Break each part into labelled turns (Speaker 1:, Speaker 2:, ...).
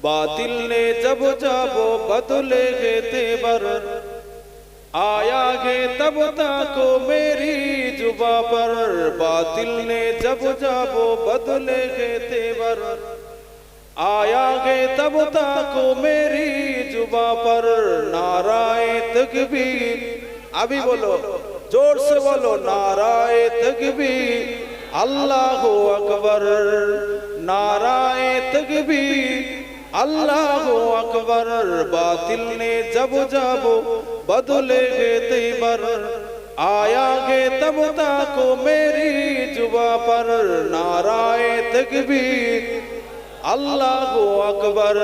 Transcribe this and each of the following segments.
Speaker 1: बातिल ने जब जब बदले गे तेवर, आया गे तब ताको मेरी जुबा पर। बातिल ने जब जब बदले गे तेवर, आया गे तब ताको मेरी जुबा पर। नाराए तकबीर, अभी बोलो जोर से बोलो, नाराए तकबीर अल्लाहु अकबर, नाराए तकबीर अल्लाहु अकबर। बातिल ने जब जब बदले गे तेवर, आया गे तब ताको मेरी जुबा पर। नाराए तकबीर अल्लाहु अकबर,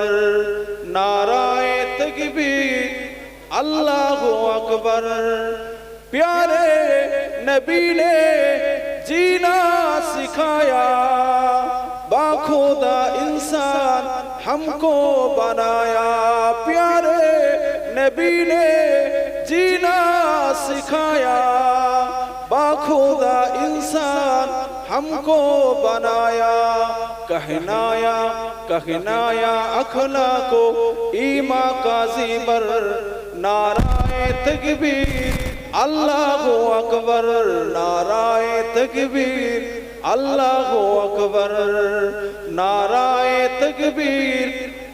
Speaker 1: नाराए तकबीर अल्लाहु अकबर। प्यारे नबी ने जीना सिखाया, बाखुदा इंसान हमको बनाया। प्यारे नबी ने जीना सिखाया, बाखुदा इंसान हमको बनाया। कहनाया कहनाया अखला को ईमा का ज़ीवर। नाराए तकबीर अल्लाहु अकबर, नाराए तकबीर अल्लाहु अकबर, नाराए तकबीर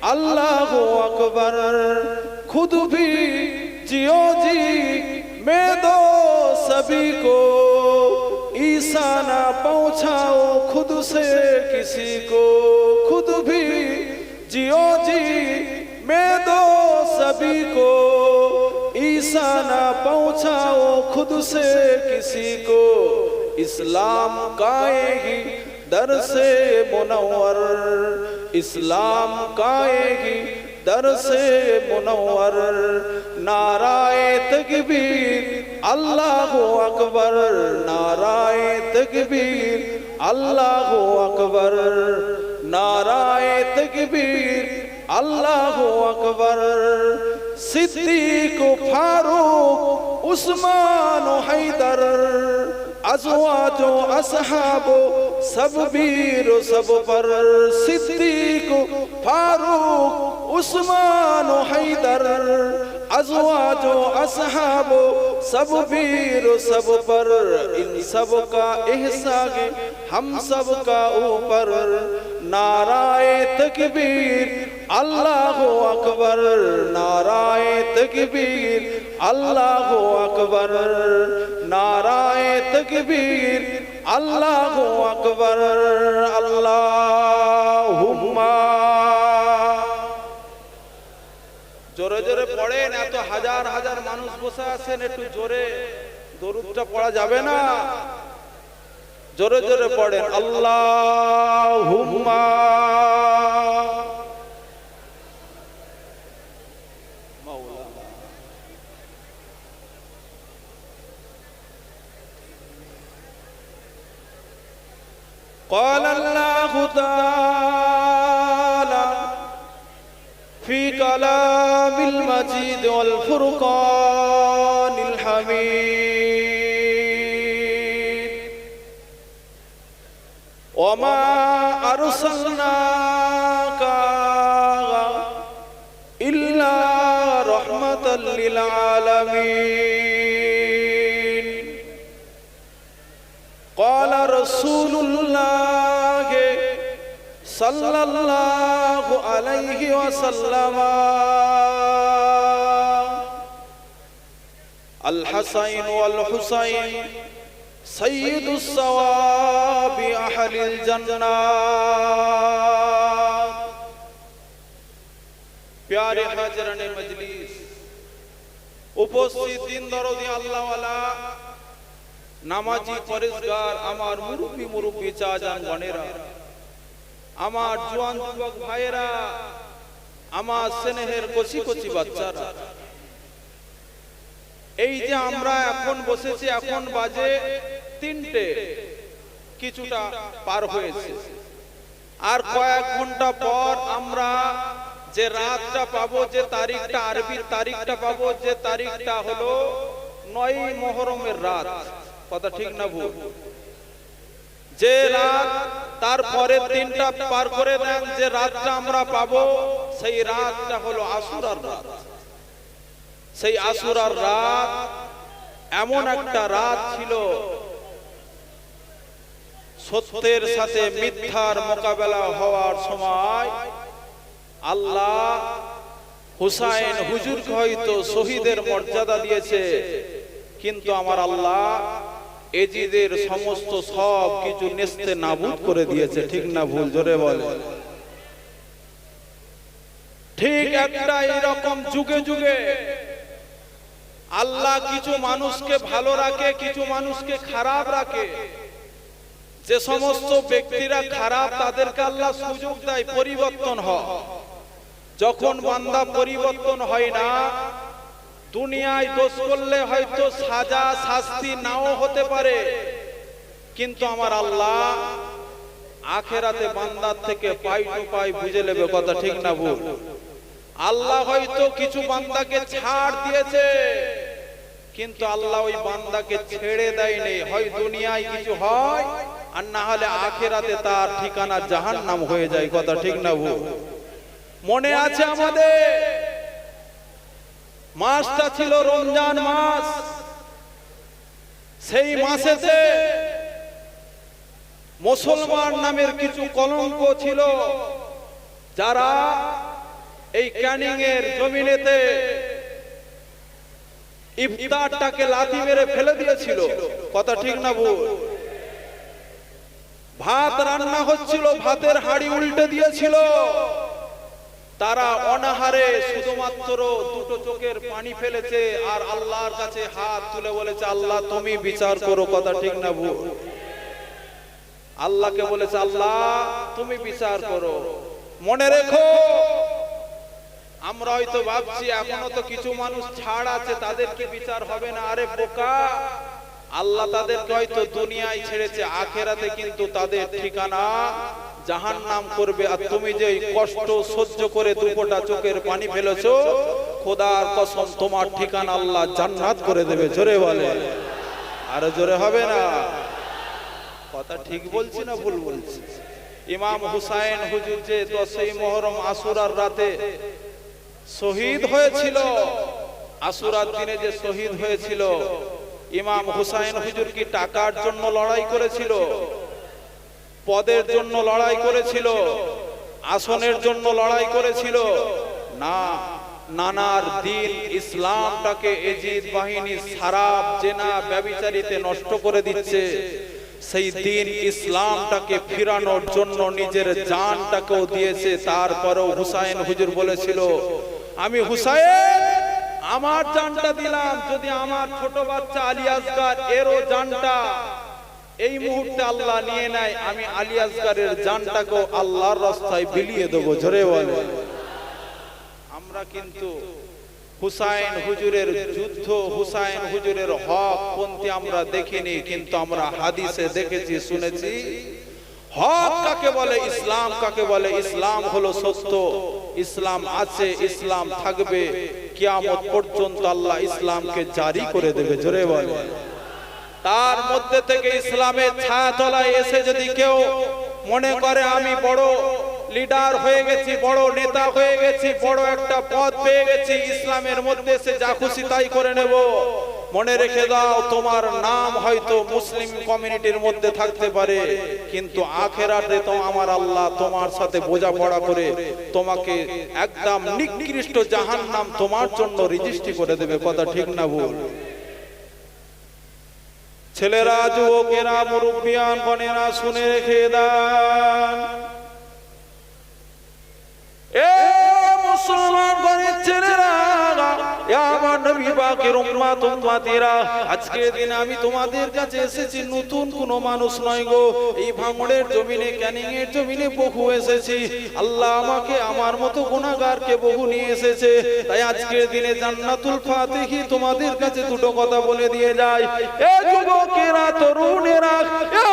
Speaker 1: अल्लाहु अकबर। खुद भी जियो जी मैं दो सभी को, ईसा ना पहुँचाओ खुद से किसी को। खुद भी जियो जी मैं दो सभी को, ईसा ना पहुँचाओ खुद से किसी को। इस्लाम काएगी दर से मुनव्वर, इस्लाम काएगी दर से मुनव्वर। नाराए तकबीर अल्लाहु अकबर, नाराए तकबीर अल्लाहु अकबर, नाराए तकबीर अल्लाहु अकबर। सिद्दीक फारूक उस्मान हैदर, अज़वाजो असहाबो सब वीर सब पर। सिद्दीक फारूक उस्मान हैदर, अज़वाजो असहाबो सब वीर सब पर। इन सब का एहसान हम सब का ऊपर। नाराए तकबीर अल्लाहु अकबर, नाराए तकबीर अल्लाहु अकबर, नाराए तकबीर अल्लाहु अकबर। अल्लाहुम्मा, জোরে জোরে পড়েন, এত হাজার হাজার মানুষ বসে আছেন, একটু জোরে দরুদটা পড়া যাবে না? জোরে জোরে পড়েন আল্লাহুম্মা। قال الله تعالى في كلام المجيد والفرقان الحميد وما أرسلناك إلا رحمة للعالمين قال رسول الله صلى الله عليه وسلم الحسين والحسين سيد الصواب أهل الجنة। प्यारे हाज़िराने मजलिस, उपस्थित दिन दरदी अल्लाहवाला नामाजी परेजगार आमार मुरुब्बी मुरुब्बी चाजान बनेरा, आमार जुआन जुबक भाईरा, आमार स्नेहेर कचि कचि बाच्चारा, এই যে আমরা এখন বসেছি, এখন বাজে 3টে কিছুটা পার হয়েছে, আর কয়েক ঘন্টা পর আমরা যে রাতটা পাবো, যে তারিখটা আরবি তারিখটা পাবো, যে তারিখটা হলো 9 মুহররমের রাত। কথা ঠিক না ভুল? যে রাত তারপরে 3টা পার করে দেন, যে রাতটা আমরা পাবো সেই রাতটা হলো আশুরার রাত। সেই আশুরার রাত এমন একটা রাত ছিল, সত্যের সাথে মিথ্যার মোকাবেলা হওয়ার সময় আল্লাহ হুসাইন হুজুরকে হয়তো শহীদের মর্যাদা দিয়েছে, কিন্তু আমার আল্লাহ এজিদের সমস্ত সব কিছু নেস্তে নাবুদ করে দিয়েছে। ঠিক না ভুল? জোরে বলে। ঠিক একটা এরকম যুগে যুগে আল্লাহ কিছু মানুষকে ভালো রাখে, কিছু মানুষকে খারাপ রাখে। যে সমস্ত ব্যক্তিরা খারাপ তাদেরকে আল্লাহ সুযোগ দেয় পরিবর্তন হয়। যখন বান্দা পরিবর্তন হয় না, দুনিয়ায় দোষ করলে হয়তো সাজা শাস্তি নাও হতে পারে, কিন্তু আমার আল্লাহ আখেরাতে বান্দার থেকে পাই টু পাই বুঝে নেবে। কথা ঠিক না ভুল? আল্লাহ হয়তো কিছু বান্দাকে ছাড় দিয়েছে, কিন্তু আল্লাহ ওই বান্দাকে ছেড়ে দেয়নি। হয় দুনিয়ায় কিছু হয়, আর না হলে আখেরাতে তার ঠিকানা জাহান্নাম হয়ে যায়। কথা ঠিক না ভুল? মনে আছে আমাদের মাসটা ছিল রমজান মাস। সেই মাসেতে মুসলমান নামের কিছু কলঙ্ক ছিল, যারা এই ক্যানিং এর জমিনেতে ইফতারটাকে লাথি মেরে ফেলে দিয়েছিল। কথা ঠিক না ভুল? ভাত রান্না হচ্ছিল, ভাতের হাঁড়ি উল্টে দিয়েছিল। তারা অনাহারে শুধুমাত্র দুটো চোখের পানি ফেলেছে আর আল্লাহর কাছে হাত তুলে বলেছে, আল্লাহ তুমি বিচার করো। কথা ঠিক না ভুল? আল্লাহকে বলেছে, আল্লাহ তুমি বিচার করো। মনে রেখো, আমরা হয়তো ভাবছি এখনো তো কিছু মানুষ ছাড় আছে, তাদের কি বিচার হবে না? আরে বোকা, আল্লাহ তাদেরকে হয়তো দুনিয়ায় ছেড়েছে, আখেরাতে কিন্তু তাদের ঠিকানা জাহান্নাম করবে। আর তুমি যে কষ্ট সহ্য করে দুপোটা চোখের পানি ফেলেছো, খোদার কসম তোমার ঠিকানা আল্লাহ জান্নাত করে দেবে। জোরে বলে। আরে জোরে হবে না? কথা ঠিক বলছি না ভুল বলছি? ইমাম হুসাইন হুজুর যে 10ই মুহররম আশুরার রাতে শহীদ হয়েছিল, আশুরার দিনে যে শহীদ হয়েছিল, ইমাম হুসাইন হুজুর কি টাকার জন্য লড়াই করেছিল? পদের জন্য লড়াই করেছিল? আসনের জন্য লড়াই করেছিল? না, নানার দিন ইসলামটাকে এজিদ বাহিনী সারাব জেনা ব্যভিচারিতে নষ্ট করে দিচ্ছে। সেই দিন ইসলামটাকে ফিরানোর জন্য নিজের জানটাকেও দিয়েছে। তারপরেও হুসাইন হুজুর বলেছিল, আমি হুসাইন আমার জানটা দিলাম, যদি আমার ছোট বাচ্চা আলী আসগার এরও জানটা এই মুহূর্তে আল্লাহ নিয়ে নেয়, আমি আলী আসগারের জানটাকেও আল্লাহর রাস্তায় বিলিয়ে দেবো। জোরে বলে। আমরা কিন্তু হুসাইন হুজুরের যুদ্ধ, হুসাইন হুজুরের হক পন্থী আমরা দেখিনি, কিন্তু আমরা হাদিসে দেখেছি, শুনেছি। হক কাকে বলে, ইসলাম কাকে বলে? ইসলাম হলো সত্য, ইসলাম আছে, ইসলাম থাকবে কিয়ামত পর্যন্ত। আল্লাহ ইসলামকে জারি করে দেবে। জোরে বলে। তার মধ্যে থেকে ইসলামের ছায়াতলায় এসে যদি কেউ মনে করে আমি বড় লিডার হয়ে গেছি, বড় নেতা হয়ে গেছি, বড় একটা পদ পেয়ে গেছি, ইসলামের মধ্যে সে যা খুশি তাই করে নেব, মনে রেখে দাও, তোমার নাম হয়তো মুসলিম কমিউনিটির মধ্যে থাকতে পারে, কিন্তু আখেরাতে তো আমার আল্লাহ তোমার সাথে বোঝাপড়া করে তোমাকে একদম নিকৃষ্ট জাহান্নাম তোমার জন্য রেজিস্ট্রি করে দেবে। কথা ঠিক না ভুল? ছেলেরা, যুবকেরা, মুরব্বিয়ান গণেরা শুনে রেখে দেন, এ মুসলমান গণের ছেলেরা, আমার নবী পাকের উম্মত উম্মতিরা, আজকের দিনে আমি তোমাদের কাছে এসেছি, নতুন কোনো মানুষ নয় গো। এই ভাঙড়ের জমিনে, ক্যানিং এর জমিনে বহু এসেছি। আল্লাহ আমাকে আমার মতো গুনাহগারকে বহু নিয়ে এসেছে। তাই আজকের দিনে জান্নাতুল ফাতিহি তোমাদের কাছে দুটো কথা বলে দিয়ে যায়। এ যুবকেরা, তরুণেরা,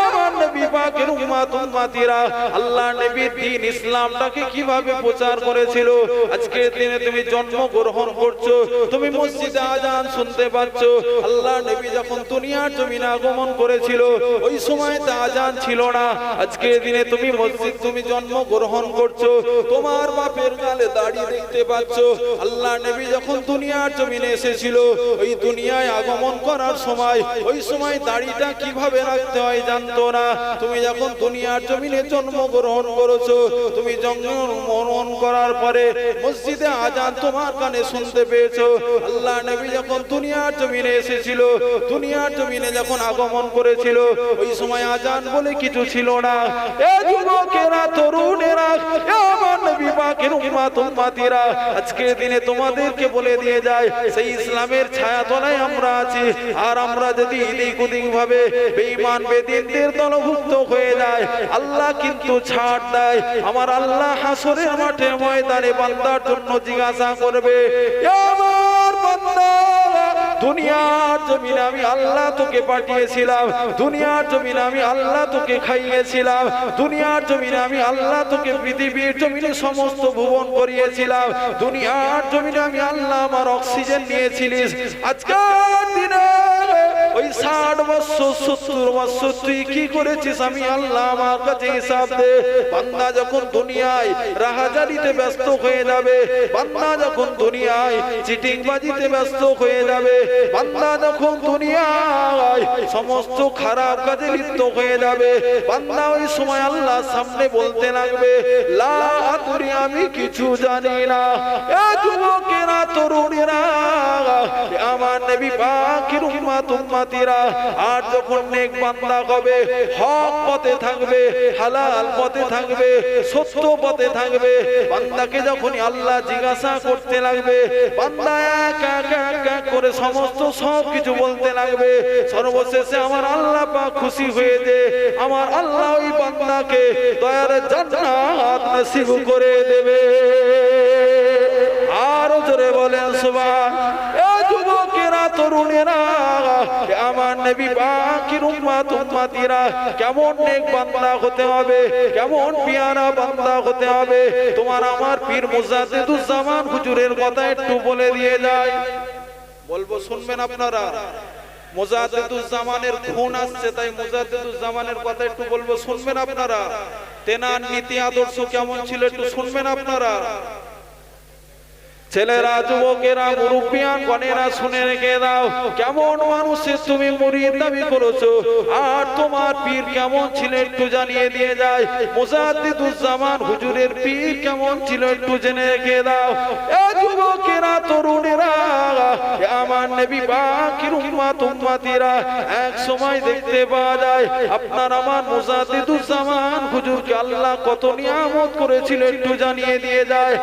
Speaker 1: আমার নবী পাকের উম্মত উম্মতিরা, আল্লাহ নবীর দ্বীন ইসলামটাকে কিভাবে প্রচার করেছিল। আজকের দিনে তুমি জন্মগ্রহণ করছো, তুমি মসজিদ মসজিদে আজান শুনতে পাচ্ছ। আল্লাহ নবী যখন দুনিয়ার জমিনে আগমন করেছিল ওই সময়তে আজান ছিল না। আজকের দিনে তুমি জন্ম গ্রহণ করছো, তোমার বাপের গালে দাড়ি দেখতে পাচ্ছ। আল্লাহ নবী যখন দুনিয়ার জমিনে এসেছিল ওই দুনিয়ায় আগমন করার সময় ওই সময় দাড়িটা কিভাবে রাখতে হয় জানতো না। তুমি যখন দুনিয়ার জমিনে জন্মগ্রহণ করেছো, তুমি জন্মগ্রহণ করার পরে মসজিদে আজান তোমার কানে শুনতে পেয়েছো। আল্লাহ নবী যখন দুনিয়ার জমিনে এসেছিল, দুনিয়ার জমিনে যখন আগমন করেছিল ওই সময় আজান বলে কিছু ছিল না। এ যুবকেরা, তরুণেরা, আমার নবী পাকের উম্মত উম্মতিরা, আজকের দিনে তোমাদেরকে বলে দিয়ে যায় সেই ইসলামের ছায়াতলায় আমরা আছি। আর আমরা যদি এদিক ওদিক ভাবে বেঈমান বেদিনদের দলভুক্ত হয়ে যায়, আল্লাহ কিন্তু ছাড় দেয়। আমার আল্লাহ হাসরের মাঠে ময়দানে বান্দার জন্য জিজ্ঞাসা করবে, আমার বান্দা, দুনিয়ার জমিনে আমি আল্লাহ তোকে পাঠিয়েছিলাম, দুনিয়ার জমিনে আমি আল্লাহ তোকে খাইয়েছিলাম, দুনিয়ার জমিনে আমি আল্লাহ তোকে পৃথিবীর জমিনে সমস্ত ভুবন করিয়েছিলাম, দুনিয়ার জমিনে আমি আল্লাহ আমার অক্সিজেন নিয়েছিলিস। আজকের দিনে ওই 60 বছর 70 বছর তুই কি করেছিস আমি আল্লাহ আমার কাছে হিসাব দে। বান্দা যখন দুনিয়ায় রাহাজারিতে ব্যস্ত হয়ে যাবে, বান্দা যখন দুনিয়ায় চিটিংবাজিতে ব্যস্ত হয়ে যাবে, বান্দা যখন দুনিয়ায় সমস্ত খারাপ কাজে লিপ্ত হয়ে যাবে, বান্দা ওই সময় আল্লাহর সামনে বলতে লাগবে, লা আদরি, আমি কিছু জানি না। এ যুবকেরা, তরুণেরা, আমার নবী পাকের উম্মত উম্মতিরা, আর যখন নেক বান্দা হবে, হক পথে থাকবে, হালাল পথে থাকবে, সত্য পথে থাকবে, বান্দাকে যখন আল্লাহ জিজ্ঞাসা করতে লাগবে, বান্দা এক এক করে সমস্ত সব কিছু বলতে লাগবে। সর্বশেষে আমার আল্লাহ পাক খুশি হয়ে যে আমার আল্লাহ ওই বান্দাকে দয়ার জান্নাত নসিব করে দেবে। আরো জোরে বলেন সুবহান। এ যুবকেরা, তরুণেরা, আমার নবী পাকের উম্মত উম্মতিরা, কেমন নেক বান্দা হতে হবে, কেমন পিয়ারা বান্দা হতে হবে, তোমার আমার পীর মুজাদ্দিদুজ্জামান হুজুরের কথা একটু বলে দিয়ে যায়। বলবো, শুনবেন আপনারা? মুজাদ্দিদুজ্জামানের খুন আসছে, তাই মুজাদ্দিদুজ্জামানের কথা একটু বলবো, শুনবেন আপনারা? তেনার নীতি আদর্শ কেমন ছিল একটু শুনবেন আপনারা? ছেলেরা, যুবকেরা, মুরব্বিয়ান গণেরা, শুনে রেখে দাও, কেমন মানুষের তুমি মুরিদ দাবি করেছো আর তোমার পীর কেমন ছিল একটু জানিয়ে দিয়ে যায়। মুজাদ্দিদুজ্জামান হুজুরের পীর কেমন ছিল একটু জেনে রেখে দাও। এ যুবকেরা, তরুণেরা, আমার নবী পাকের উম্মত উম্মতিরা, এক সময় দেখতে পাওয়া যায় আপনার আমার মুজাদ্দিদুজ্জামান হুজুরকে আল্লাহ কত নিয়ামত করেছিল একটু জানিয়ে দিয়ে যায়।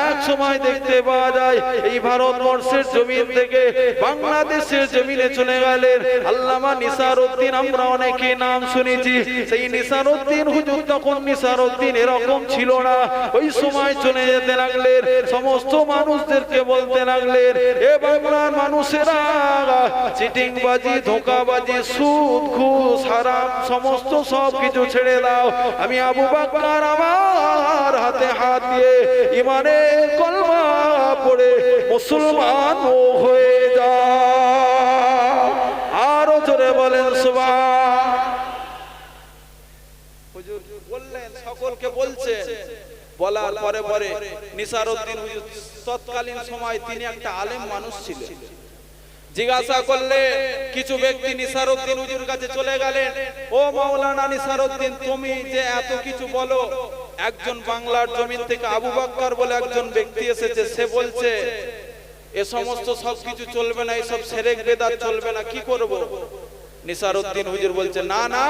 Speaker 1: এক সময় দেখতে পাওয়া যায় এই ভারতবর্ষের জমিন থেকে বাংলাদেশের জমিনে চলে গেলেন আল্লামা নিসারউদ্দিন। আমরা অনেকে নাম শুনেছি। সেই নিসারউদ্দিন হুজুর তখন নিসারউদ্দিন এরকম ছিল না। ওই সময় চলে যেতে লাগলেন, সমস্ত মানুষদেরকে বলতে লাগলেন, এ বাংলার মানুষেরা, চিটিংবাজি, ধোঁকাবাজি, সুদ, ঘুষ, হারাম সমস্ত সব কিছু ছেড়ে দাও। আমি আবু বকর আমার হাতে হাত দিয়ে ইমানের কলমা পড়ে মুসলমান হয়ে যাও। আরো জোরে বলেন সুবহান। হুজুর বললেন, সকলকে বলছে, বলার পরে পরে নিসারউদ্দিন হুজুর তৎকালীন সময় তিনি একটা আলেম মানুষ ছিলেন। জিজ্ঞাসা করলে কিছু ব্যক্তি নিসারউদ্দিন হুজুর কাছে চলে গেলেন, ও মাওলানা নিসারউদ্দিন, তুমি যে এত কিছু বলো, একজন বাংলার জমিন থেকে আবু বকর বলে একজন ব্যক্তি এসেছে, সে বলছে এ সমস্ত সব কিছু চলবে না, এসব শিরক বিদআত চলবে না, কি করব? নিসারউদ্দিন হুজুর বলছে, না না,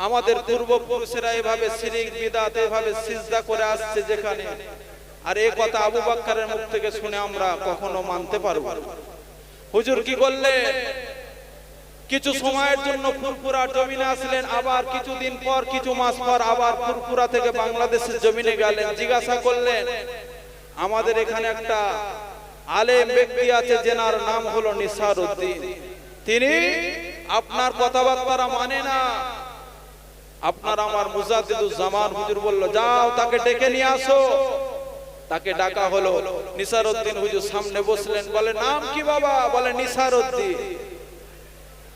Speaker 1: আমাদের পূর্বপুরুষেরা এভাবে শিরক বিদআত এভাবে সিজদা করে আসছে যেখানে, আর এই কথা আবু বকরের মুখ থেকে শুনে আমরা কখনো মানতে পারবো না। হুজুর কি করলে, কিছু সময়ের জন্য ফুরফুরা জমিনে আসলেন, আবার কিছুদিন পর, কিছু মাস পর আবার ফুরফুরা থেকে বাংলাদেশের জমিনে গেলেন। জিজ্ঞাসা করলেন, আমাদের এখানে একটা আলেম ব্যক্তি আছে যেনার নাম হলো নিসারউদ্দিন, তিনি আপনার কথাবার্তা মানে না। আপনার আমার মুজাদ্দিদুজ্জামান হুজুর বলল, যাও তাকে ডেকে নিয়ে আসো। তাকে ডাকা হলো। নিসারউদ্দিন হুজুর সামনে বসলেন। বলে নাম কি বাবা? বলে নিসারউদ্দিন।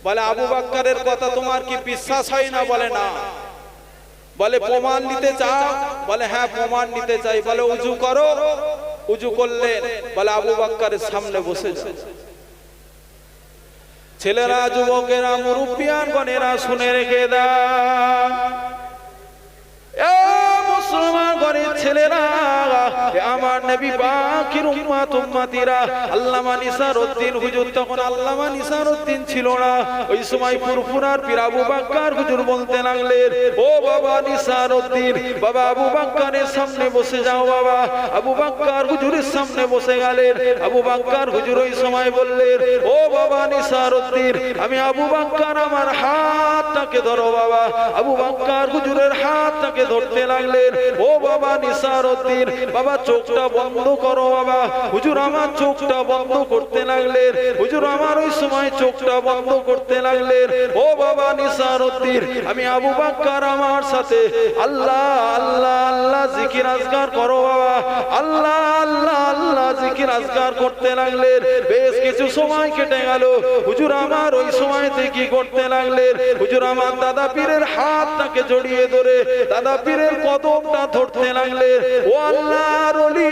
Speaker 1: বলে আবু বকরের কথা তোমার কি বিশ্বাস হয় না? বলে না। বলে প্রমাণ নিতে চাও? বলে হ্যাঁ প্রমাণ নিতে চাই। বলে উজু করো। উজু করলেন। বলে আবু বকরের সামনে বসেছে। ছেলেরা, যুবকেরা, মুরব্বিয়ানগণেরা শুনে রেখে দাও, মুসলমান ঘরের ছেলেরা, আমার নবী পাকের উম্মত উম্মতিরা, আল্লামা নিসারউদ্দিন হুজুর তখন আল্লামা নিসারউদ্দিন ছিল না। ওই সময় ফুরফুরার পীর আবু বকর হুজুর বলতে লাগলেন, ও বাবা নিসারউদ্দিন, বাবা আবু বকরের সামনে বসে যাও। বাবা আবু বকর হুজুরের সামনে বসে গেলেন। আবু বকর হুজুর ওই সময় বললেন, ও বাবা নিসারউদ্দিন, আমি আবু বকর, আমার হাতটাকে ধরো। বাবা আবু বকর হুজুরের হাতটাকে ধরতে লাগলেন। ও বাবা নিসারউদ্দিন, বাবা চোখটা বন্ধ করো। বাবা হুজুর আমার চোখটা বন্ধ করতে লাগলেন। হুজুর আমার ওই সময় চোখটা বন্ধ করতে লাগলেন। ও বাবা নিসারউদ্দিন, আমি আবু বকর, আমার সাথে আল্লাহ আল্লাহ আল্লাহ জিকির আজকার করো। বাবা আল্লাহ আল্লাহ আল্লাহ জিকির আজকার করতে লাগলেন। বেশ কিছু সময় কেটে গেল। হুজুর আমার ওই সময়তে কি করতে লাগলেন? হুজুর আমার দাদা পীরের হাতটাকে জড়িয়ে ধরে দাদা পীরের কদমটা ধরতে লাগলেন। ও আল্লাহর ওলি,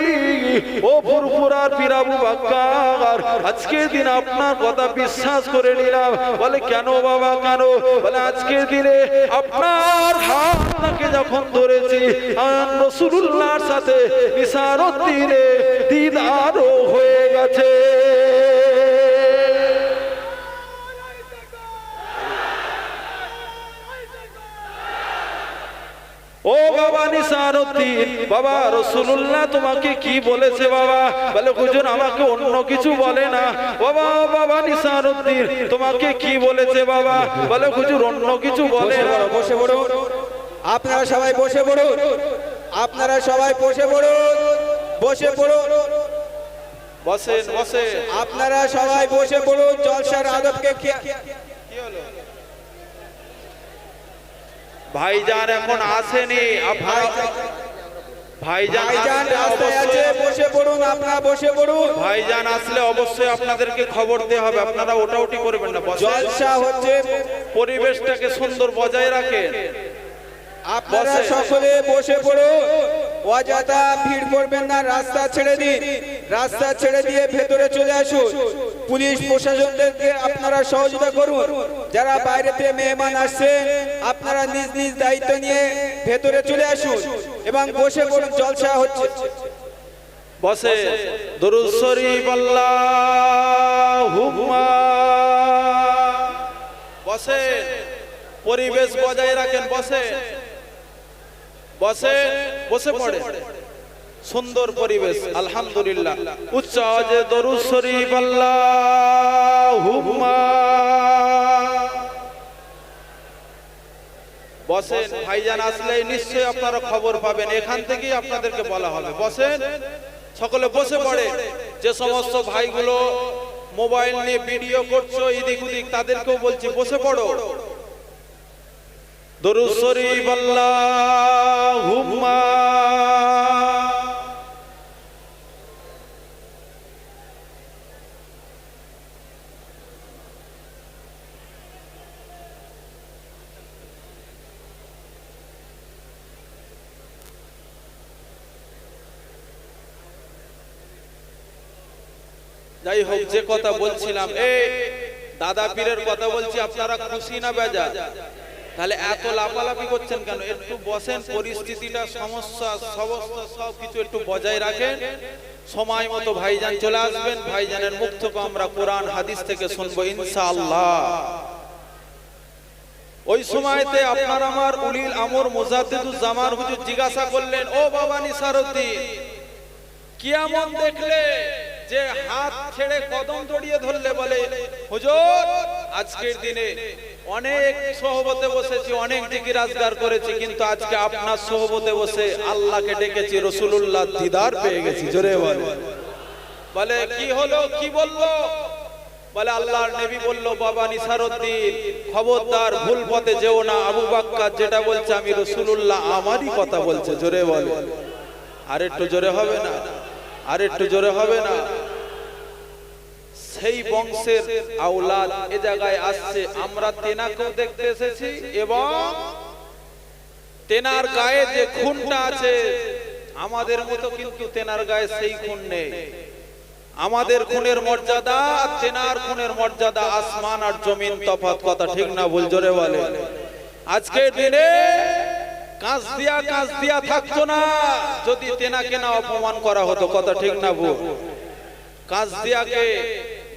Speaker 1: ও ফুরফুরার পীর আবু বকর, আজকের দিন আপনার কথা বিশ্বাস করে নিলাম। বলে কেন বাবা কেন? বলে আজকের দিনে আপনার হাতটাকে যখন ধরেছি, রাসূলুল্লাহর সাথে নিসারউদ্দিনের দিদারও হয়ে গেছে। ও বাবা নিসারউদ্দিন, বাবা রাসূলুল্লাহ তোমাকে কি বলেছে? বাবা বলে হুজুর আমাকে অন্য কিছু বলে না। বাবা বাবা নিসারউদ্দিন তোমাকে কি বলেছে? বাবা বলে হুজুর অন্য কিছু বলে না।
Speaker 2: বসে পড়ুন, আপনারা সবাই বসে পড়ুন, আপনারা সবাই বসে পড়ুন, বসে পড়ুন,
Speaker 1: বসেন বসেন,
Speaker 2: আপনারা সবাই বসে পড়ুন। জলসার আদবকে
Speaker 1: কি হলো? ভাইজান এখন আসেনি। ভাইজান
Speaker 2: রাস্তায় আছে, বসে পড়ুন, আপনারা বসে পড়ুন।
Speaker 1: ভাইজান আসলে অবশ্যই আপনাদেরকে খবর দেওয়া হবে। আপনারা ওটাউটি করবেন না।
Speaker 2: জলসা হচ্ছে,
Speaker 1: পরিবেশটাকে সুন্দর বজায় রাখেন।
Speaker 2: আপনারা সকলে বসে পড়ুন, অযথা ভিড় করবেন না। রাস্তা ছেড়ে দিন, রাস্তা ছেড়ে দিয়ে ভেতরে চলে আসুন। পুলিশ প্রশাসনদেরকে আপনারা সহযোগিতা করুন। যারা বাইরেতে মেহমান আসছেন, আপনারা নিজ নিজ দায়িত্ব নিয়ে ভেতরে চলে আসুন এবং বসে পড়ুন। জলসা হচ্ছে,
Speaker 1: বসে। দুরূদ শরীফ আল্লাহুম্মা। বসে, পরিবেশ বজায় রাখেন। বসে বসে বসে পড়ে, সুন্দর পরিবেশ আলহামদুলিল্লাহ। উচ্চ আওয়াজে দুরূদ শরীফ আল্লাহুম্মা। বসেন। ভাইজান আসলে নিশ্চয়ই আপনারা খবর পাবেন, এখান থেকেই আপনাদেরকে বলা হবে। বসেন, সকলে বসে পড়ে। যে সমস্ত ভাইগুলো মোবাইল নিয়ে ভিডিও করছো এদিক ওদিক, তাদেরকেও বলছি বসে পড়ো। দুরূদ শরীফ আল্লাহুম্মা। যাই হোক, যে কথা বলছিলাম, দাদা পীরের কথা বলছি, আপনারা খুশি না বেজা? তাহলে এত লাফালাফি করছেন কেন? একটু বসেন, পরিস্থিতিটা, সমস্যা সবকিছু একটু বজায় রাখেন। সময় মতো ভাইজান চলে আসবেন। ভাইজানের মুখ থেকে আমরা কোরআন হাদিস থেকে শুনবো ইনশাআল্লাহ। ওই সময়তে আপনার আমার উলিল আমর মুজাদ্দিদুজ জামান হুজুর জিজ্ঞাসা করলেন, ও বাবা নিসারউদ্দিন, কিয়ামত দেখলে যে হাত ছেড়ে কদম জড়িয়ে ধরলে? বলে হুজুর আজকের দিনে অনেক সোহবতে বসেছি, অনেক জিকির আজগার করেছি, কিন্তু আজকে আপনার সোহবতে বসে আল্লাহকে ডেকেছি, রাসূলুল্লাহ দিদার পেয়ে গেছি। জোরে বলে। বলে কি হলো, কি বললো? বলে আল্লাহর নবী বলল, বাবা নিসারউদ্দিন খবরদার ভুল পথে যেও না। আবু বকর যেটা বলছে আমি রাসূলুল্লাহ আমারই কথা বলছে। জোরে বলে। আর একটু জোরে হবে না? আর একটু জোরে হবে না? সেই বংশের আওলাদ এ জায়গায় আসছে। আমরা তেনাকেও দেখতে এসেছি এবং তেনার গায়ে যে খুনটা আছে আমাদের মতো কিন্তু তেনার গায়ে সেই খুন নেই। আমাদের খুনের মর্যাদা আর তেনার খুনের মর্যাদা আসমান আর জমিন তফাৎ। কথা ঠিক না ভুল? জোরে বলে। আজকের দিনে কাঁচ দিয়া থাকতো না যদি তেনাকে না অপমান করা হতো। কথা ঠিক না ভুল? কাঁচ দিয়াকে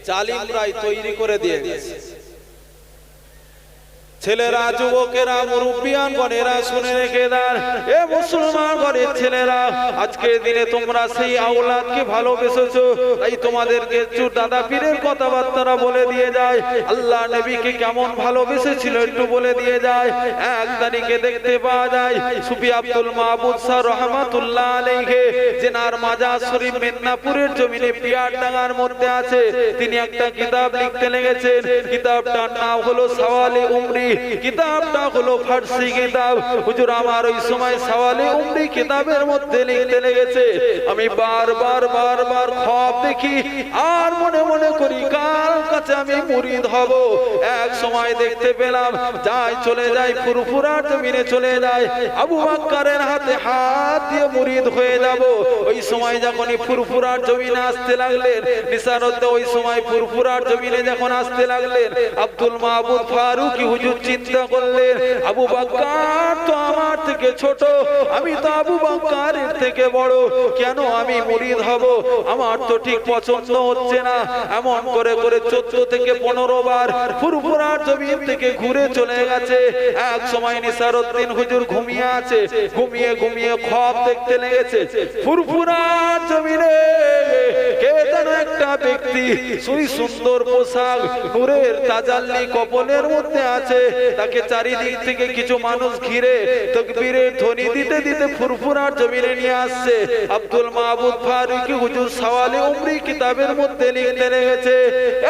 Speaker 1: জালিমরাই তৈরি করে দিয়ে গেছে। ছেলেরা, যুবকেরা, মুরব্বিয়ান গণেরা শুনে রেখে দেন, এ মুসলমান ঘরের ছেলেরা, আজকের দিনে তোমরা সেই আওলাদকে ভালোবেসেছো, তাই তোমাদেরকে একটু দাদা পীরের কথাবার্তা বলে দিয়ে যায়। আল্লাহ নবীকে কেমন ভালোবেসেছিল একটু বলে দিয়ে যায়। 1 তারিখে দেখতে পাওয়া যায় সুফি আব্দুল মাহবুব শাহ রহমাতুল্লাহ আলাইহি, জেনার মাজার শরীফ মেদিনীপুরের জমিনে পিয়ারডাঙ্গার মধ্যে আছে। তিনি একটা কিতাব লিখতে লেগেছেন। কিতাবটার নাম হলো সওয়ালে উমরি। কিতাবটা হলো ফারসি কিতাব। হুজুর আমার ওই সময় সওয়ালে উমরি কিতাবের মধ্যে লিখতে লেগেছে। আমি বারবার খব দেখি আর মনে মনে করি কার কাছে আমি মুরিদ হব। এক সময় দেখতে পেলাম চলে যায় ফুরফুরার জমিনে চলে যায়, আবু বকরের হাতে হাত দিয়ে মুরিদ হয়ে যাব। ওই সময় যখনই ফুরফুরার জমিনে আসতে লাগলেন, নিসারত ওই সময় ফুরফুরার জমিনে যখন আসতে লাগলেন, আব্দুল মাহবুব ফারুকি হুজুর চিন্তা করলেন, আবু বকর তো আমার থেকে ছোট, আমি তো আবু বকরের থেকে বড়, কেন আমি মুরিদ হব? আমার তো ঠিক পছন্দ হচ্ছে না। এমন করে 14 থেকে 15 বার ফুরফুরার জমিন থেকে ঘুরে চলে গেছে। এক সময় নিসারউদ্দিন হুজুর ঘুমিয়ে আছে, ঘুমিয়ে খব দেখতে লেগেছে। ফুরফুরার জমিনে কে যেন একটা ব্যক্তি সুই সুন্দর পোশাক, নূরের তাজাল্লি কপলের মধ্যে আছে। তাকে চারিদিক থেকে কিছু মানুষ ঘিরে তাকবীরের ধ্বনি দিতে দিতে ফুরফুরার জমিনে নিয়ে আসছে। আব্দুল মাহবুব ফারুকি হুজুর সওয়ালে উমরি কিতাবের মধ্যে লিখতে লেগেছে,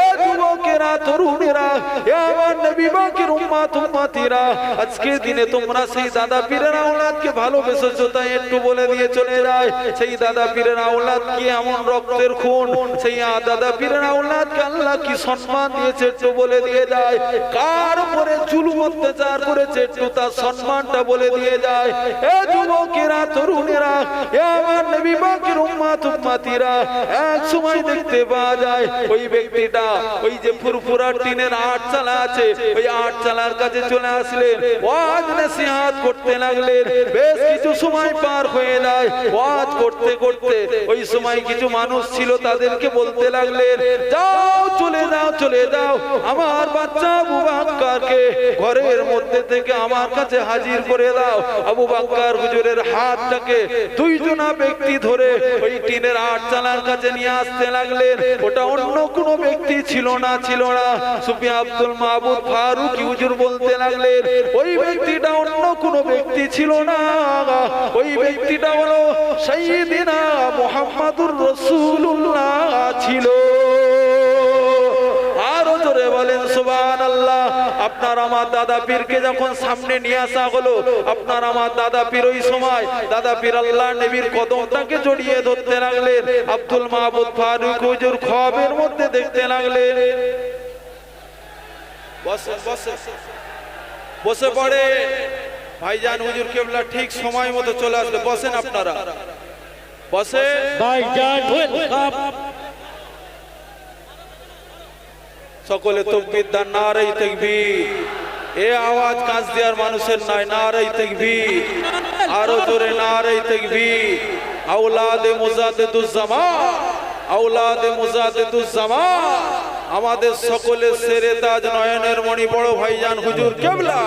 Speaker 1: এ যুবকেরা, তরুণেরা, এ আমার নবী পাকের উম্মতিরা, আজকের দিনে তোমরা সেই দাদা পীরের আওলাদকে ভালোবেসেছো, তাই একটু বলে দিয়ে চলে যায়। সেই দাদা পীরের আওলাদ কি এমন রক্তের খুন, সেই দাদা পীরের আওলাদকে আল্লাহ কি সম্মান দিয়েছে একটু বলে দিয়ে যায়। কার উপরে জুলুম অত্যাচার করেছে একটু তার সম্মানটা বলে দিয়ে যায়। এ যুবকেরা, তরুণেরা, এ আমার নবী পাকের উম্মতিরা, এক সময় দেখতে পাওয়া যায় ওই ব্যক্তিটা ওই যে ফুরফুরার টিনের আটচালা আছে, ওই আটচালার কাছে চলে আসলেন, ওয়াজ নসিহত করতে লাগলেন। বেশ কিছু সময় পার হয়ে যায়। ওয়াজ করতে করতে ওই সময় কিছু মানুষ ছিল, তাদেরকে বলতে লাগলেন, যাও চলে যাও, আমার বাচ্চা আবু বকরকে ঘরের মধ্যে থেকে আমার কাছে হাজির করে দাও। আবু বকর হুজুরের হাতটাকে 2 জনা ব্যক্তি ধরে ওই টিনের আটচালার কাছে নিয়ে আসতে লাগলেন। ওটা অন্য কোনো ব্যক্তি ছিল না। সুফি আব্দুল মাহবুব ফারুকি হুজুর বলতে লাগলেন, ওই ব্যক্তিটা অন্য কোনো ব্যক্তি ছিল না, ওই ব্যক্তিটা হলো সাইয়্যিদিনা মুহাম্মাদুর রাসূলুল্লাহ ছিল। আরো জোরে বলেন সুবহানাল্লাহ। আপনার আমার দাদা পীরকে যখন সামনে নিয়ে আসা হলো, আপনার আমার দাদা পীর ওই সময় দাদা পীর আল্লাহ নবীর কদমটাকে জড়িয়ে ধরতে লাগলেন। আব্দুল মাহবুব ফারুক হুজুর খবের মধ্যে দেখতে লাগলেন। বসে পড়ে ভাইজান হুজুর কেবলা ঠিক সময় মতো চলে আসলে। বসেন আপনারা, বসে ভাইজান ওয়েলকাম। সকলে তাকবীর দান, নারে তাকবীর। এ আওয়াজ কাজ দেওয়ার মানুষের নাই, নারে তাকবীর। আরো জোরে নারে তাকবীর। আওলাদে মুজাদ্দিদুজ জামান, আওলাদে মুজাদ্দিদুজ জামান, আমাদের সকলের সেরে তাজ নয়নের মণি বড় ভাইজান হুজুর কেবলা,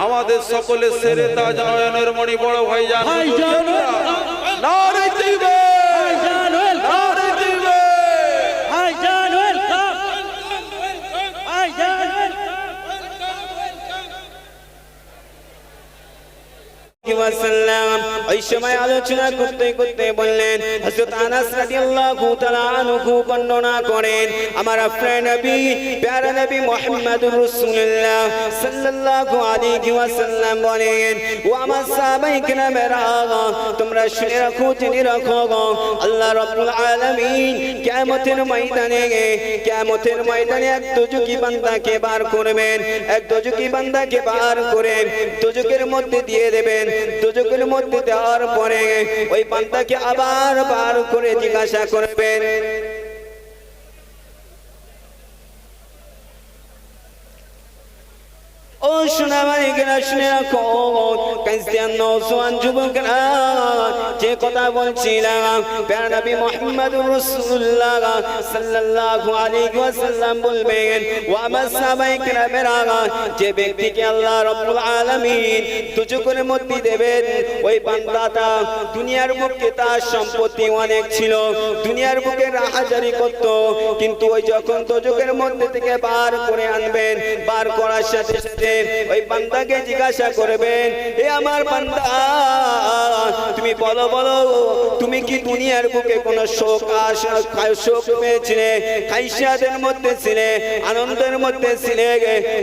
Speaker 1: আমাদের সকলের সেরে তাজ নয়নের মণি বড় ভাইজান হুজুর কেবলা। নারে তাকবীর, নারে তাকবীর।
Speaker 2: وسلم ওই সময় আলোচনা করতে করতে বললেন, হযরত আনাস রাদিয়াল্লাহু তাআলা আনহু বর্ণনা করেন, আমার প্রিয় নবী প্যারা নবী মুহাম্মদুর রাসূলুল্লাহ সাল্লাল্লাহু আলাইহি ওয়াসাল্লাম বলেন, ও আমার সাহাবায়ে কেরামেরা, তোমরা শুনে রাখো, জেনে রাখো, আল্লাহ রাব্বুল আলামিন কিয়ামতের ময়দানে এক দোজখী বান্দাকে বার করবেন, এক দোজখী বান্দাকে বার করে দোজখের মধ্যে দিয়ে দেবেন। দোজখের মধ্যে দেওয়ার পরে ওই বান্দাকে আবার বার করে জিজ্ঞাসা করবেন, ও সোনামানিকেরা শুনে রাখো, ক্রিস্টিয়ান নওজোয়ান যুবকরা, যে কথা বলছিলাম প্যারা নবী মুহাম্মদুর রাসূলুল্লাহ সাল্লাল্লাহু আলাইহি ওয়াসাল্লাম বলবেন, ও আমার সাহাবায়ে কেরামেরা, যে ব্যক্তিকে আল্লাহ রাব্বুল আলামিন দোজখের মধ্যে দেবেন, ওই বান্দাটা দুনিয়ার বুকে তার সম্পত্তি অনেক ছিল, দুনিয়ার বুকে রাহাজারি করত, কিন্তু ওই যখন দোজখের মধ্যে থেকে বার করে আনবেন, বার করার সাথে সাথে ওই বান্দাকে জিজ্ঞাসা করবেন, হে আমার বান্দা, তুমি বলো বলো, তুমি কি দুনিয়ার বুকে কোন শোক পেয়েছিলে, খাইশাতের মধ্যে ছিলে, আনন্দের মধ্যে ছিলে?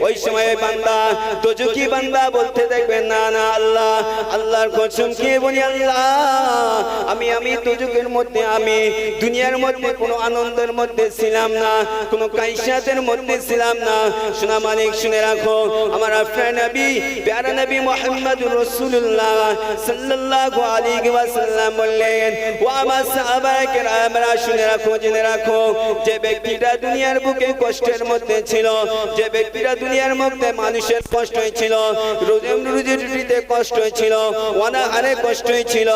Speaker 2: ওই সময় বান্দা দোজখী বান্দা বলতে দেখবেন, না না আল্লাহ, আল্লাহর কসম খেয়ে বলি, আল্লাহ আমি দোজখের মধ্যে, আমি দুনিয়ার মধ্যে কোনো আনন্দের মধ্যে ছিলাম না, কোনো খাইশাতের মধ্যে ছিলাম না। শোনা মালিক শুনে রাখো, আমার প্রিয় নবী প্যারা নবী মুহাম্মদুর রাসূলুল্লাহ সাল্লাল্লাহু আলাইহি ওয়াসাল্লাম বললেন, ও আমার সাহাবায়ে কেরামরা শুনে রাখো, জেনে রাখো, যে ব্যক্তিটা দুনিয়ার বুকে কষ্টের মধ্যে ছিল, যে ব্যক্তিটা দুনিয়ার মধ্যে মানুষের কষ্ট ছিল, রুজি রুটিতে কষ্ট ছিল, অনাহারে কষ্ট ছিল,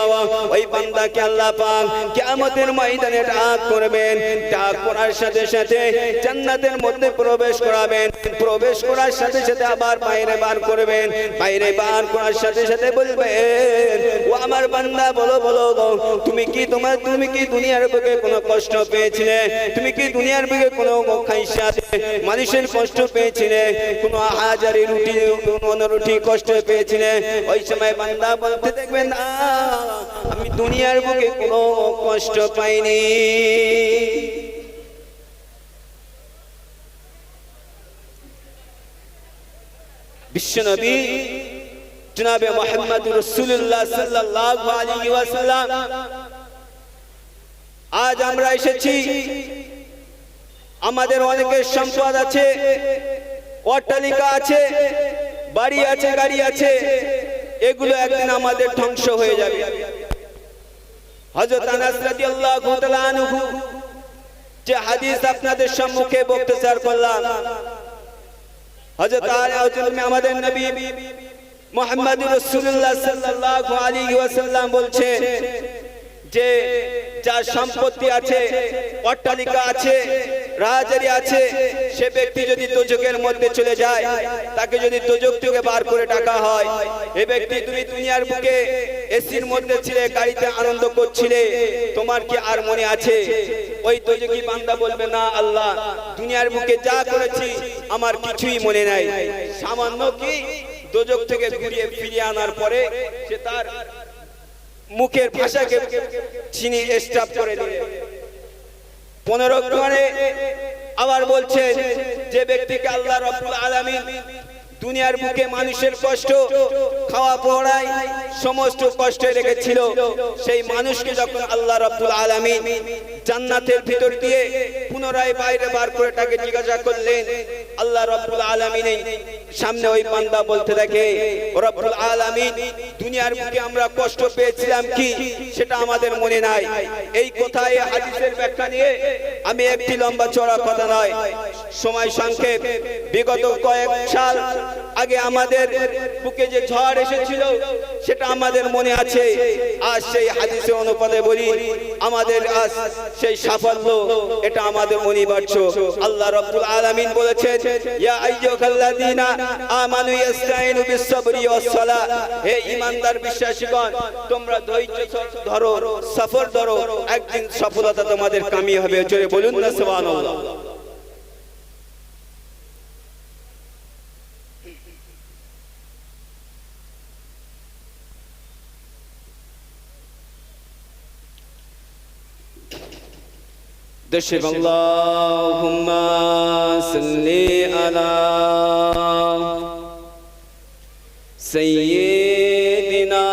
Speaker 2: ওই বান্দাকে আল্লাহ পাক কিয়ামতের ময়দানে ডাক করবেন, ডাক করার সাথে সাথে জান্নাতের মধ্যে প্রবেশ করাবেন, প্রবেশ করার সাথে সাথে আবার বাইরে বার করবেন, বাইরে বার করার সাথে সাথে বলবেন, ও আমার বান্দা বলো বলো, তুমি কি দুনিয়ার বুকে কোনো কষ্ট পেয়েছিলে, তুমি কি দুনিয়ার বুকে কোনো খাইশাতে মানুষের কষ্ট পেয়েছিলে, কোনো হাজারি রুটি কষ্ট পেয়েছিলে? ওই সময় বান্দা বলতে দেখবেন, না, আমি দুনিয়ার বুকে কোনো কষ্ট পাইনি। বিশ্বনবী জনাবে মুহাম্মদুর রাসূলুল্লাহ সাল্লাল্লাহু আলাইহি ওয়াসাল্লাম, আজ আমরা এসেছি, আমাদের অনেকের সম্পদ আছে, অট্টালিকা আছে, বাড়ি আছে, গাড়ি আছে, এগুলো একদিন আমাদের ধ্বংস হয়ে যাবে। হযরত আনাস রাদিয়াল্লাহু তাআলা আনহু যে হাদিস আপনাদের সম্মুখে বক্তব্য করলাম, হযরত আমাদের নবী মুহাম্মদুর রাসূলুল্লাহ সাল্লাল্লাহু আলাইহি ওয়াসাল্লাম বলছেন, যে যার সম্পত্তি আছে, অট্টালিকা আছে, রাজধানী আছে, সে ব্যক্তি যদি দোজখের মধ্যে চলে যায়, তাকে যদি দোজখ থেকে বার করে ডাকা হয়, এই ব্যক্তি তুমি দুনিয়ার বুকে এসির মধ্যে ছিলে, গাড়িতে আনন্দ করছিলে, তোমার কি আর মনে আছে? ওই দোজখী বান্দা বলবে, না আল্লাহ, দুনিয়ার বুকে যা করেছি আমার কিছুই মনে নাই। সামান্য কি দোজখ থেকে ঘুরিয়ে ফিরিয়ে আনার পরে সে তার মুখের ভাষাকে চিনি স্টপ করে দিলেন। 15 করে আবার বলছেন, যে ব্যক্তিকে আল্লাহ রাব্বুল আলামিন দুনিয়ার বুকে মানুষের কষ্ট, খাওয়া পড়ায় সমস্ত কষ্টে রেখেছিল, সেই মানুষকে যখন আল্লাহ রাব্বুল আলামিন জান্নাতের ভিতর দিয়ে পুনরায় বাইরে বার করে তাকে জিজ্ঞাসা করলেন, আল্লাহ রাব্বুল আলামিনের সামনে ওই বান্দা বলতে থাকে, রব্বুল আলামিন, দুনিয়ার বুকে আমরা কষ্ট পেয়েছিলাম কি সেটা আমাদের মনে নাই। এই কথায় হাদিসের ব্যাখ্যা নিয়ে আমি একটি লম্বা চড়া কথা নয়, সময় সংক্ষেপ, বিগত কয়েক সাল আগে আমাদের বুকে যে ঝড় এসেছিল সেটা আমাদের মনে আছে। আজ সেই হাদিসে অনুপাতে বলি, আমাদের আজ সেই সাফল্য, এটা আমাদের অনিবার্য। আল্লাহ রাব্বুল আলামিন বলেছেন, ইয়া আইয়ুহাল্লাযীনা আমানু ইসতাঈনু বিস-সাবরি ওয়াস-সালাহ, হে ঈমানদার বিশ্বাসীগণ, তোমরা ধৈর্য ধরো, সফর ধরো, একদিন সফলতা তোমাদের কামি হবে। জোরে বলুন না সুবহানাল্লাহ। دشب اللهم صل على سيدنا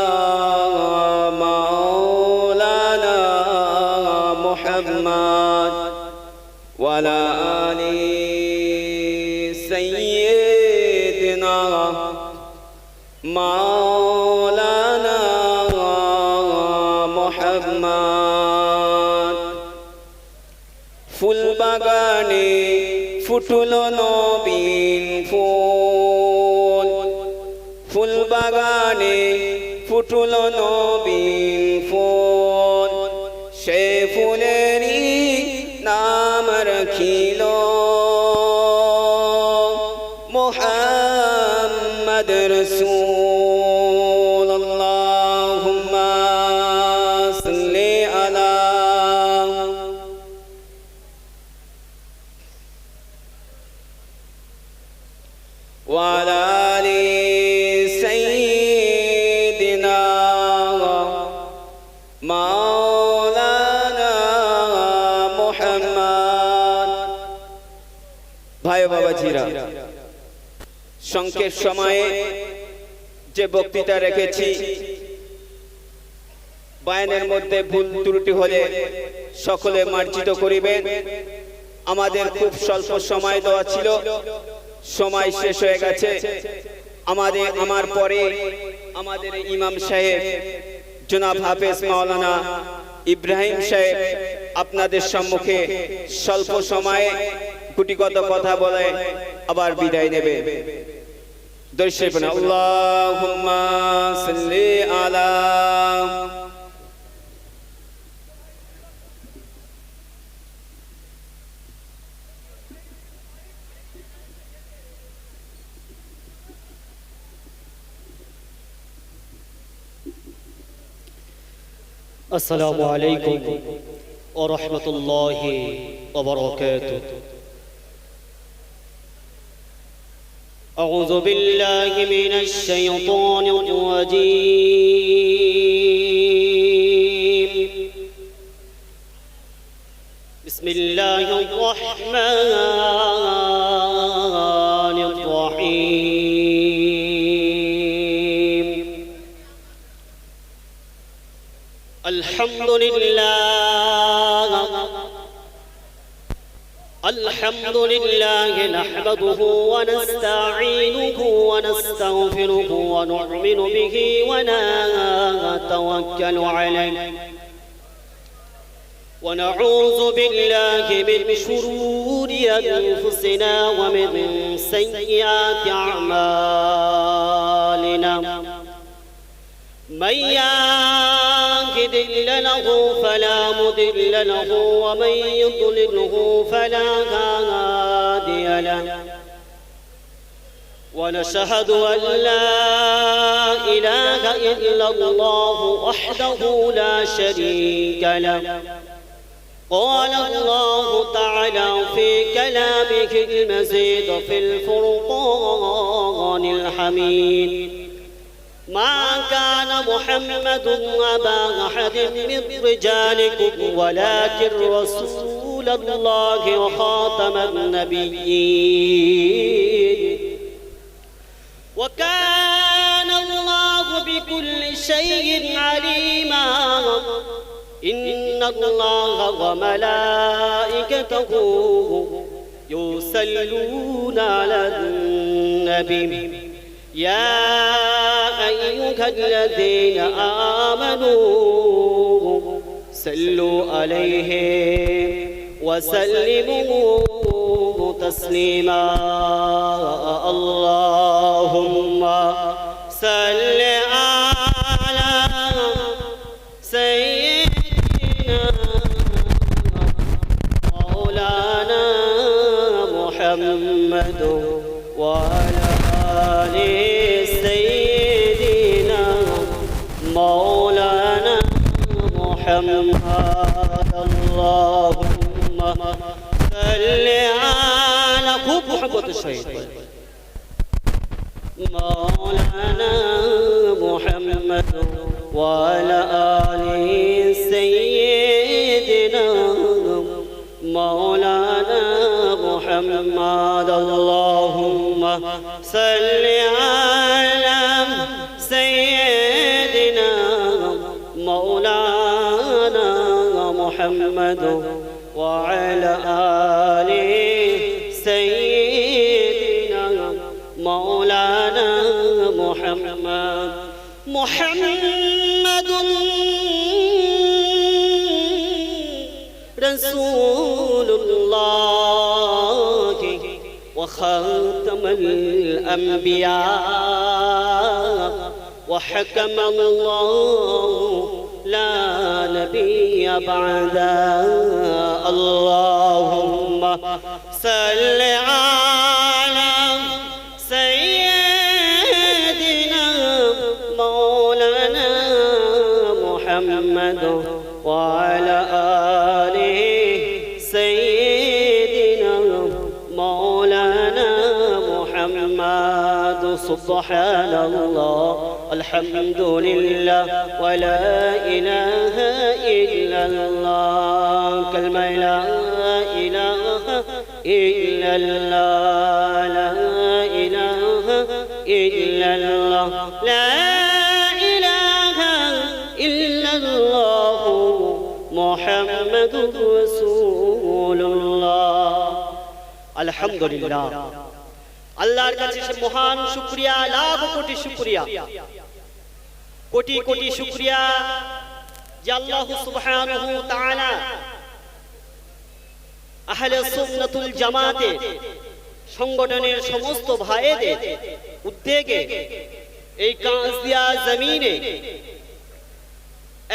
Speaker 2: مولانا محمد وعلى آل سيدنا مولانا محمد ফুল বাগানে ফুটলো নবীন ফুল ফুল বাগানে ফুটলো নবীন ফুল সে ফুলেরই নাম রাখিল মুহাম্মদ রাসূল আল্লাহুম্মা সাল্লি আলা وعلى آل سيدنا مولانا محمد ভাই বাবাজিরা সংক্ষেপ সময়ে যে বক্তৃতা রেখেছি বয়ানের মধ্যে ভুল ত্রুটি হলে সকলে মার্জিত করিবেন আমাদের খুব স্বল্প সময় দেওয়া ছিল সময় শেষ হয়ে গেছে আমার পরে আমাদের ইমাম সাহেব জনাব হাফেজ মাওলানা ইব্রাহিম সাহেব আপনাদের সম্মুখে স্বল্প সময়ে গুটিগত কথা বলে আবার বিদায় নেবে দর্শক আল্লাহুম্মা সাল্লি আলা
Speaker 3: السلام عليكم ورحمة الله وبركاته أعوذ بالله من الشيطان الرجيم بسم الله الرحمن الرحيم الحمد لله نحمده ونستعينه ونستغفره ونؤمن به ونتوكل عليه ونعوذ بالله من شرور أنفسنا ومن سيئات أعمالنا من يهد له فلا مضل له ومن يضلله فلا هادي له ونشهد أن لا إله إلا الله وحده لا شريك له قال الله تعالى في كلامه المزيد في الفرقان الحميد ما كان محمد أبا أحد من رجالكم ولكن رسول الله وخاتم النبيين وكان الله بكل شيء عليما إن الله وملائكته يصلون على النبي يا أيها الذين آمنوا صلوا عليه وسلموا تسليما اللهم صل على سيدنا مولانا محمد وعلى آل سيدنا مولانا محمد اللهم صل على محبة الشيطان مولانا محمد وعلى آل سيدنا مولانا محمد اللهم صل على سيدنا مولانا محمد وعلى آل سيدنا مولانا محمد محمد رسول الله وخاتم الأنبياء وحكم الله لا نبي بعده اللهم صل على سيدنا مولانا محمد وعلى آل سيدنا مولانا محمد سبحان الله الحمد لله ولا إله إلا الله كلمة لا إله إلا الله لا إله إلا الله لا إله إلا الله محمد رسول الله الحمد لله আল্লাহর কাছে সে মহান শুকরিয়া লাখ কোটি শুকরিয়া কোটি কোটি শুকরিয়া যে আল্লাহ সুবহানাহু ওয়া তাআলা আহলে সুন্নাতুল জামাতে সংগঠনের সমস্ত ভাইদের উদ্যোগে এই কাঁসদিয়া জমিনে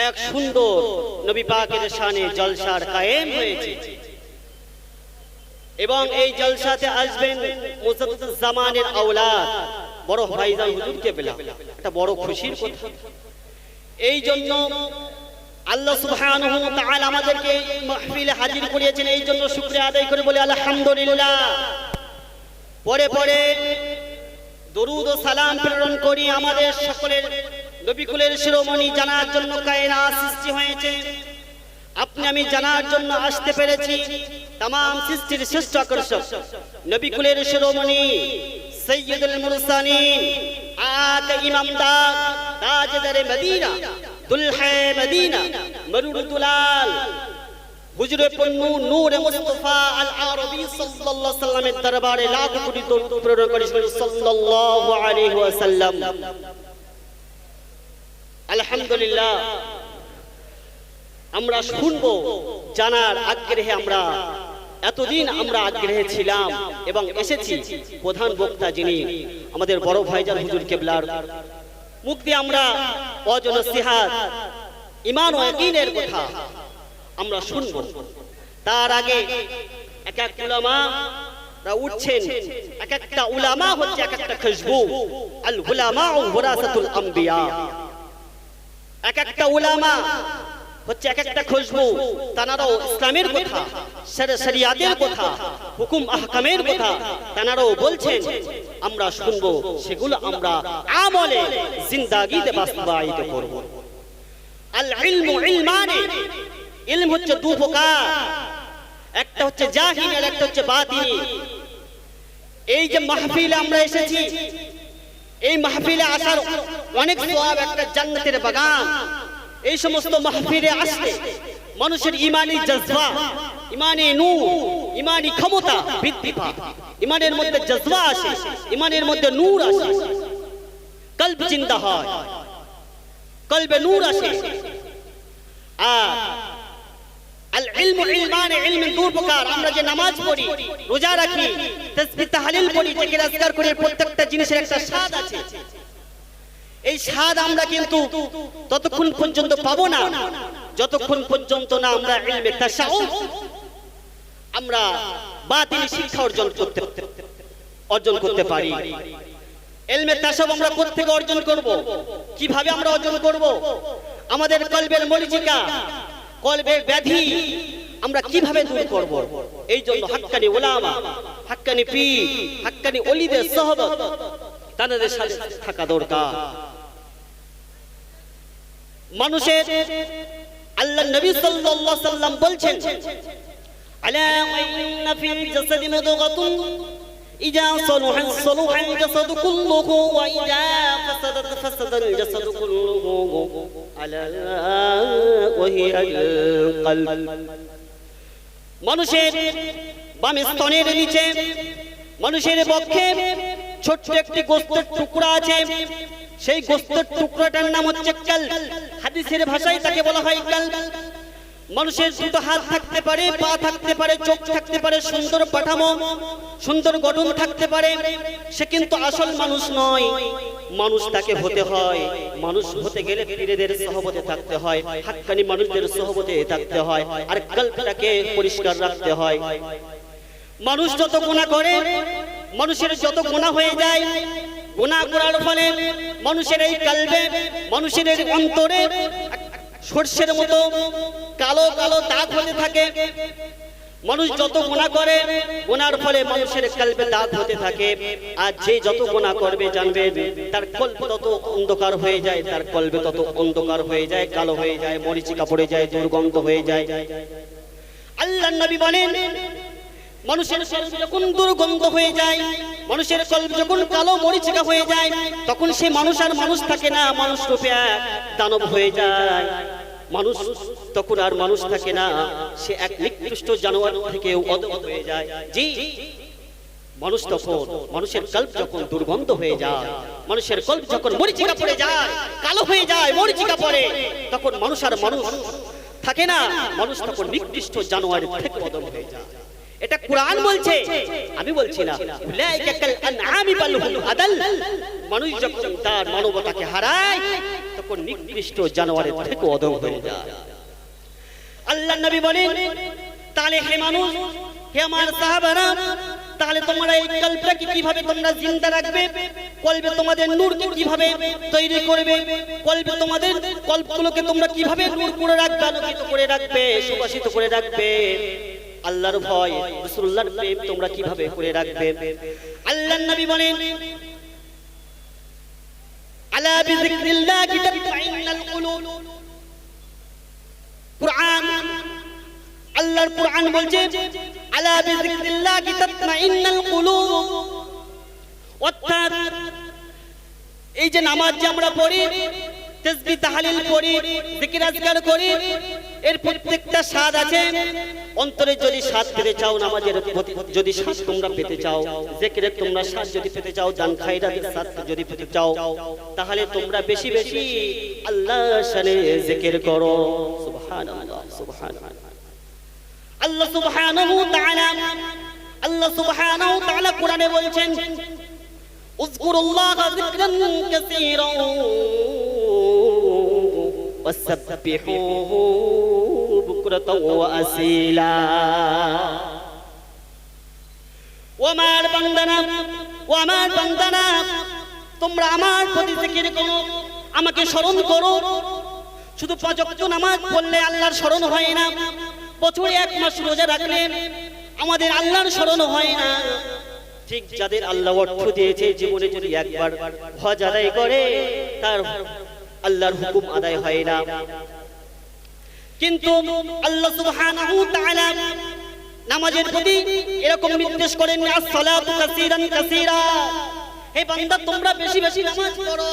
Speaker 3: এক সুন্দর নবী পাকের শানে জলসার কায়েম হয়েছে এবং এই জলসাতে আসবেন মুজাদ্দিদ জামানের আওলাদ বড় ভাইজান হুজুরকে পেলাম এটা বড় খুশির কথা এই জন্য আল্লাহ সুবহানাহু ওয়া তাআলা আমাদেরকে মাহফিলে হাজির করিয়েছেন এই জন্য শুকরিয়া আদায় করে বলে আলহামদুলিল্লাহ পরে পরে দরুদ ও সালাম প্রেরণ করি আমাদের সকলের নবী কুলের শিরোমণি জানার জন্য কায়নাত সৃষ্টি হয়েছে আপনি আমি জানার জন্য আসতে পেরেছি तमाम সৃষ্টির শ্রেষ্ঠ আকর্ষক নবী কুলের শিরোমণি সৈয়দুল মুরসালিন আত ইমামদার তাজদারে মদিনা দুলহে মদিনা মরুদুলাল হুজুরে পন্নু নূর মুস্তাফা আল আরবি সাল্লাল্লাহু আলাইহি সাল্লামের দরবারে লাখ কোটি দরুদ প্রেরণ করেছেন সাল্লাল্লাহু আলাইহি ওয়াসাল্লাম আলহামদুলিল্লাহ আমরা শুনবো জানার আগ্রহে আমরা এতদিন আমরা আগ্রহে ছিলাম এবং এসেছি প্রধান বক্তা যিনি আমাদের বড় ভাইজান হুজুর কেবলার মুখ দিয়ে আমরা ওয়াজ ও নসিহত ঈমান ও ইয়াকিনের কথা আমরা শুনবো তার আগে এক এক উলামা রা উঠছেন এক একটা উলামা হচ্ছে এক একটা খুশবু আল উলামা ওয়ারাসাতুল আম্বিয়া এক একটা উলামা হচ্ছে এক একটা খুশবু তানারাও ইসলামের কথা শরিয়াতের কথা হুকুম আহকামের কথা তানারাও বলছেন আমরা শুনবো সেগুলো আমরা আমলে জিন্দেগিতে বাস্তবায়িত করব আল ইলমু ইলমানে ইলম হচ্ছে দু প্রকার একটা হচ্ছে জাহির আর একটা হচ্ছে বাতিনি এই যে মাহফিলে আমরা এসেছি এই মাহফিলে আসার অনেক সওয়াব একটা জান্নাতের বাগান এই সমস্ত মাহফিলে আসলে মানুষের ঈমানি জজবা ঈমানি নূর ঈমানি ক্ষমতা বৃদ্ধি পায় ঈমানের মধ্যে জজবা আসে ঈমানের মধ্যে নূর আসে কলব জিন্দা হয় কলবে নূর আসে আর আল ইলমু ইলমানে ইলমের দু প্রকার আমরা যে নামাজ পড়ি রোজা রাখি তাসবিহ তাহলিল পড়ি জিকির আজকার করি প্রত্যেকটা জিনিসের একটা স্বাদ আছে এই স্বাদ আমরা কিন্তু ততক্ষণ পর্যন্ত পাবো না যতক্ষণ পর্যন্ত না আমরা ইলমে তাসাউফ আমরা বাতিল শিক্ষা অর্জন করতে পারি ইলমে তাসাউফ আমরা কোথা থেকে অর্জন করব কিভাবে আমরা অর্জন করব আমাদের কলবের মরিচিকা কলবের ব্যাধি আমরা কিভাবে দূর করব এই জন্য হাক্কানি উলামা হাক্কানি পীর হাক্কানি ওলিদের সোহবত তাদের সাথে থাকা দরকার মানুষের আল্লাহ নবী সাল্লাল্লাহু আলাইহি সাল্লাম বলছেন আলা ইন্না ফিল জাসাদি মুদগাতুন ইযা সালাহা সালাহা আল জাসাদু কুল্লুহু ওয়া ইযা ফাসাদাত ফাসাদা আল জাসাদু কুল্লুহু আলা ওয়া হিয়াল কলব। মানুষের বাম স্তনের নিচে মানুষের বক্ষে ছোট্ট একটি গোস্তের টুকরা আছে, সেই গোস্তের টুকরাটার নাম হচ্ছে কলব। হাদিসের ভাষায় তাকে বলা হয় কলব। মানুষের দুটো হাত থাকতে পারে, পা থাকতে পারে, চোখ থাকতে পারে, সুন্দর কাঠামো, সুন্দর গঠন থাকতে পারে, সে কিন্তু আসল মানুষ নয়। মানুষ তাকে হতে হয়। মানুষ হতে গেলে পীরদের সহবতে থাকতে হয়, হাক্কানি মানুষদের সহবতে থাকতে হয়, আর কলবটাকে পরিষ্কার রাখতে হয়। মানুষ যত গুনাহ করে, মানুষের যত গুনাহ হয়ে যায়, গুনাহ করার ফলে মানুষের এই কলবে, মানুষের এই অন্তরে সর্ষের মতো কালো কালো দাগ হতে থাকে। মানুষ যত গুনাহ করে, গুনার ফলে মানুষের কলবে দাগ হতে থাকে। আর যে যত গুনাহ করবে জানবে তার কলব তত অন্ধকার হয়ে যায়, তার কলবে তত অন্ধকার হয়ে যায়, কালো হয়ে যায়, মরিচিকা পড়ে যায়, দুর্গন্ধ হয়ে যায়। আল্লাহর নবী বলেন, মানুষের কলব যখন দুর্গন্ধ হয়ে যায়, মানুষের কলব যখন কালো মরিচিকা হয়ে যায়, তখন সে মানুষ আর মানুষ থাকে না, মানুষ রূপে এক দানব হয়ে যায়। মানুষ তখন আর মানুষ থাকে না, সে এক নিকৃষ্ট জানোয়ার থেকে অধম হয়ে যায়। জি, মানুষ তখন, মানুষের কলব যখন দুর্গন্ধ হয়ে যায়, মানুষের কলব যখন মরিচিকা পড়ে যায়, কালো হয়ে যায়, মরিচিকা পড়ে, তখন মানুষ আর মানুষ থাকে না, মানুষ তখন নিকৃষ্ট জানোয়ার থেকে অধম হয়ে যায়। এটা কোরআন বলছে, আমি বলছি না। উলাইকা কাল আনআমি বাল হুম আদাল। মানুষ যখন তার মানবতাকে হারায়, তখন নিকৃষ্ট জানোয়ারের থেকে অধম হয়ে যায়। আল্লাহর নবী বলেন, তাহলে হে মানুষ, হে আমার সাহাবারা, তাহলে তোমরা এই কলবটাকে কিভাবে তোমরা জিন্দা রাখবে? কলবে তোমাদের নূরকে কিভাবে তৈরি করবে? কলবে তোমাদের কলবগুলোকে তোমরা কিভাবে নূর করে রাখবে, আলোকিত করে রাখবে, সুবাসিত করে রাখবে? আল্লাহর ভয়, রাসূলুল্লাহর প্রেম তোমরা কিভাবে করে রাখবে? আল্লাহর নবী বলেন, আলা বিযিকরিল্লাহি তাতমাইন্নাল কুলুব। কুরআন, আল্লাহর কুরআন বলছে, আলা বিযিকরিল্লাহি তাতমাইন্নাল কুলুব। অর্থাৎ এই যে নামাজ যে আমরা পড়ি, তাসবিহ তাহলিল করি, জিকির আজকার করি, এর প্রত্যেকটা স্বাদ আছে। অন্তরে যদি স্বাদ পেতে চাও, নামাজের যদি স্বাদ তোমরা পেতে চাও, জিকিরের তোমরা স্বাদ যদি পেতে চাও, দান খায়রাতের স্বাদ যদি পেতে চাও, তাহলে তোমরা বেশি বেশি আল্লাহর শানে জিকির করো। সুবহানাল্লাহ, সুবহানাল্লাহ। আল্লাহ সুবহানাহু তাআলা, আল্লাহ সুবহানাহু তাআলা কোরআনে বলছেন, উযকুরুল্লাহা যিকরান কাসীরা ওয়াসাব্বিহুহু বুকরাতাও ওয়া আসীলা। ও আমার বান্দারা, ও আমার বান্দারা, তোমরা আমার প্রতি জিকির করো, আমাকে স্মরণ করো। শুধু 5 ওয়াক্ত নামাজ পড়লে আল্লাহর স্মরণ হয় না, বছরে 1 মাস রোজা রাখলে আমাদের আল্লাহর স্মরণ হয় না। ঠিক যাদের আল্লাহ অর্থ দিয়েছে, জীবনে যদি একবার হজ আদায় করে, তার আল্লাহর হুকুম আদায় হয় না। কিন্তু আল্লাহ সুবহানাহু তাআলা নামাজের প্রতি এরকম নির্দেশ করেন, as-সালাতু কাসীরান কাসীরা। হে বান্দা, তোমরা বেশি বেশি নামাজ পড়ো।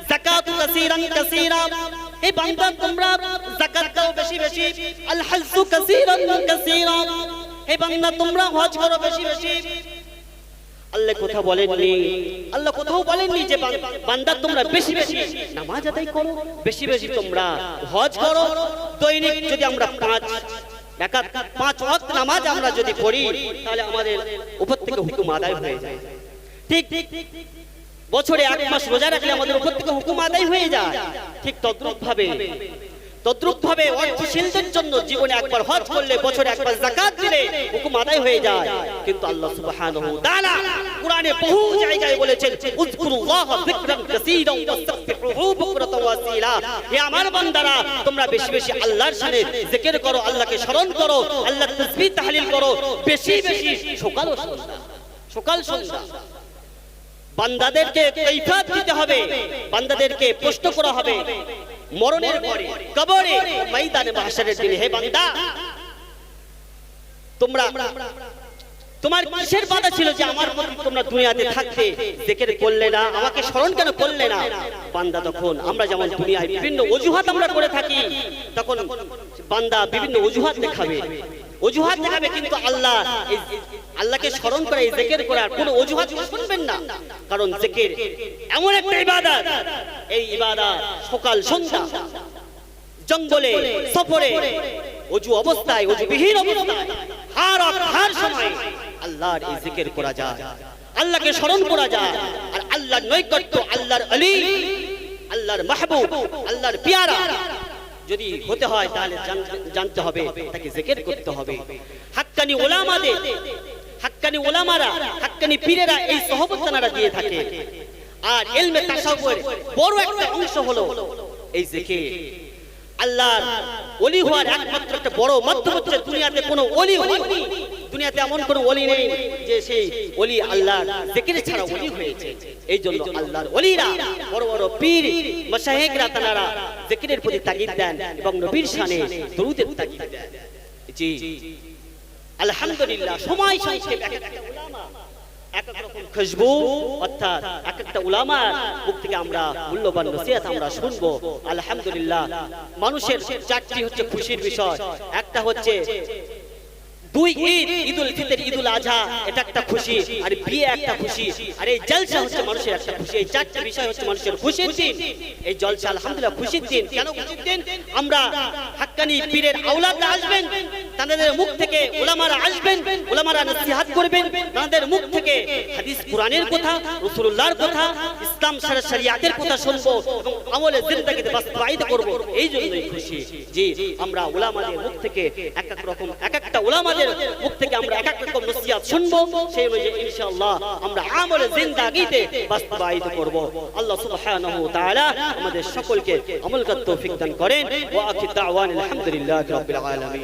Speaker 3: যাকাতু কাসীরান কাসীরা। হে বান্দা, তোমরা যাকাত দাও বেশি বেশি। আল-হজ্জু কাসীরান কাসীরা। হে বান্দা, তোমরা হজ করো বেশি বেশি। আল্লাহ কোথাও বলেননি, আল্লাহ কোথাও বলেননি যে বান্দা তোমরা বেশি বেশি নামাজ আদায় করো, বেশি বেশি তোমরা হজ করো। দৈনিক যদি আমরা 5 ওয়াক্ত নামাজ আমরা যদি পড়ি, তাহলে আমাদের উপর থেকে হুকুম আদায় হয়ে যায়। ঠিক বছরে 1 মাস রোজা রাখলে আমাদের উপর থেকে হুকুম আদায় হয়ে যায়। ঠিক তদ্রূপ ভাবে অর্থশীলদের জন্য জীবনে একবার হজ করলে, বছরে একবার যাকাত দিলে হুকুম আদায় হয়ে যায়। কিন্তু আল্লাহ সুবহানাহু তাআলা কুরআনে বহু জায়গায় বলেছেন, উযকুরুল্লাহা যিকরান কাসীরান ওয়াসাব্বিহুহু বুকরাতাও ওয়া আসীলা। হে আমার বান্দারা, তোমরা বেশি বেশি আল্লাহর শানে জিকির করো, আল্লাহকে স্মরণ করো, আল্লাহর তাসবিহ তাহলিল করো বেশি বেশি, সকাল ও সন্ধ্যা, সকাল সন্ধ্যা। বান্দাদেরকে কৈফিয়ত দিতে হবে, বান্দাদেরকে প্রশ্ন করা হবে। মরণের পরে কবরে ময়দানে মাহশারের দিনে, হে বান্দা তোমার কিসের বাধা ছিল যে আমার প্রতি তোমরা দুনিয়াতে থাকতে জিকির করলে না, আমাকে স্মরণ কেন করলে না? বান্দা তখন আমরা যেমন দুনিয়ায় বিভিন্ন অজুহাত আমরা করে থাকি, তখন বান্দা বিভিন্ন অজুহাত দেখাবে কিন্তু আল্লাহকে স্মরণ করে এই জিকির করার কোনো অজুহাত শুনবেন না। কারণ জিকির এমন একটা ইবাদত, এই ইবাদত সকাল সন্ধ্যা জঙ্গলে সফরে অজু অবস্থায় অজুবিহীন অবস্থায় হার সময় আল্লাহর এই জিকির করা যায়, আল্লাহকে স্মরণ করা যায়। আর আল্লাহর নৈকট্য, আল্লাহর আলী, আল্লাহর মাহবুব, আল্লাহর পিয়ারা যদি হতে হয় তাহলে জানতে হবে তাকে জিকির করতে হবে। হাক্কানি ওলামারা, হাক্কানি পীরেরা এই সহবতনারা দিয়ে থাকে। আর ইলমে তাসাউফের বড় একটা অংশ হলো এই জিকির। আল্লাহর ওলি হওয়ার একমাত্র একটা বড় মাধ্যম হচ্ছে দুনিয়াতে কোনো ওলি হয়নি, দুনিয়াতে এমন কোনো ওলি নেই যে সেই ওলি আল্লাহর জিকির ছাড়া ওলি হয়েছে। এই জন্য আল্লাহর ওলিরা, বড় বড় পীর মাশায়েখরা তারা জিকিরের প্রতি তাগিদ দেন এবং নবীর শানে দরুদের তাগিদ দেন। জি আলহামদুলিল্লাহ, সময় সংক্ষেপ, এক একটা উলামা এক এক রকম খুশবু, অর্থাৎ এক একটা উলামার মুখ থেকে আমরা মূল্যবান নসিহত আমরা শুনবো। আলহামদুলিল্লাহ, মানুষের চারটি হচ্ছে খুশির বিষয়। একটা হচ্ছে দুই ঈদ, ঈদুল ফিতর, ঈদুল আজহা, এটা একটা খুশি। আর বিয়ে একটা খুশি। আর এই জলসা হচ্ছে মানুষের একটা খুশি। এই চারটি বিষয় হচ্ছে মানুষের খুশির দিন। এই জলসা আলহামদুলিল্লাহ খুশির দিন। কেন খুশির দিন? আমরা হাক্কানি পীরের আওলাদরা আসবেন, তাদের মুখ থেকে উলামারা আসবেন, উলামারা নসিহত করবেন, তাদের মুখ থেকে হাদিস কোরআনের কথা, রাসূলুল্লাহর কথা, ইসলাম শরিয়াতের কথা শুনবো এবং আমলে জিন্দেগিতে বাস্তবায়িত করব। এই জন্যই খুশি। জি, আমরা উলামাদের মুখ থেকে এক একটা উলামাদের মুখ থেকে আমরা এক এক রকম নসিহত শুনবো, সেই অনুযায়ী ইনশাআল্লাহ আমরা আমলে জিন্দেগিতে বাস্তবায়িত করব। আল্লাহ সুবহানাহু ওয়া তাআলা আমাদের সকলকে আমল করার তৌফিক দান করেন। ওয়া আখির দাওয়ানা আলহামদুলিল্লাহি রাব্বিল আলামিন।